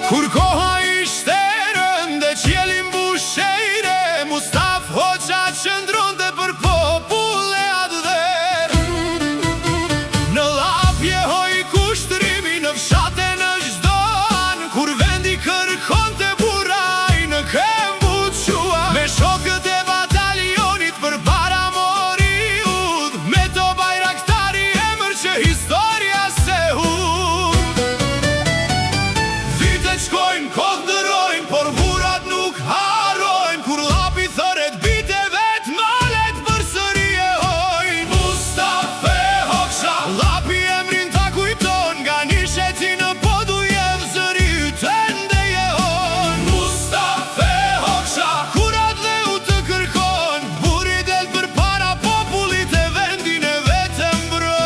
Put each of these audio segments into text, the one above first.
Kur koha ishte rënde, qieli mbushejre, Mustaf Hoxha qëndronte për popull e atëher. Në lapje hoj kushtrimi, në fshate në çdo an, kur vendi kërkonte burraj në Kembuçua. Me shokët e batalionit përpara mori udh, me to bajraktari emër që historia se hudh. Vitet shkojnë, kohë ndërojnë, por burrat nuk harojnë. Kur llapi thëret bite vet, malet përsëri e hojnë. Mustaf Hoxha, llapi emrin ta kujton, nga nisheti në Podujev zëri ytende jehon. Mustaf Hoxha, kurat dhe u të kërkon, burri del përpara popullit e vendin e vetë mbron.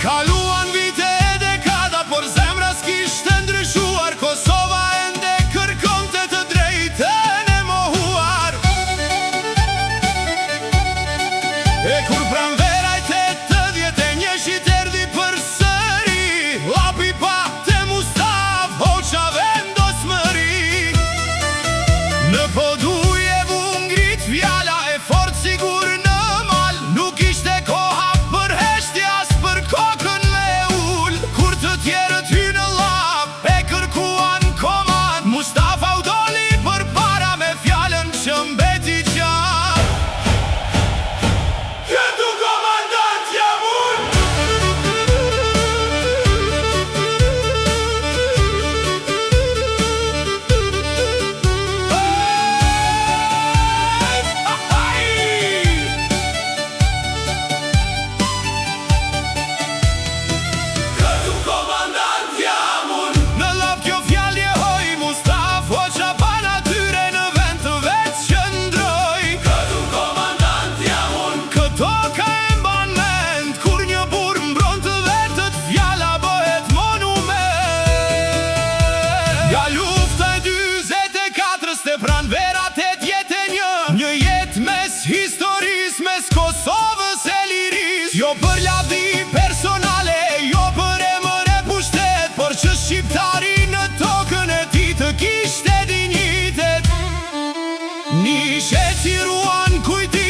Kaluan vite e dekada, por zemra s'kishte ndryshuar. Kosova ende kërkonte të drejtën e mohuar. E kur pranverajt e 81 erdhi përsëri, llapi pa te Mustaf Hoxha vendosmëri. Në Podujev u ngrit fjala e fort sigur në mal, nuk ishte koha për heshtje as për kokën me ul. Kur të tjerët hynë llap e kërkuan komand, Mustafa u doli përpara me fjalën që mbeti gjatë: "Këtu komandant jam unë." Këtu komandant jam unë. Në llap kjo fjalë jehoj, Mustaf Hoxha pa natyre në vend të vetë qëndroj. Këtu komandant jam unë. Këto ka e mban mend, kur një burr mbron të vetët, fjala bëhet monument. Nga lufta e 44-s te pranverat 81, një jetë mes historisë, mes Kosovës e lirisë. Jo për lavdi personale, jo për emër e pushtet, por që shqiptari në tokën e tij të kishte dinjitet. Nishet si ruan kujti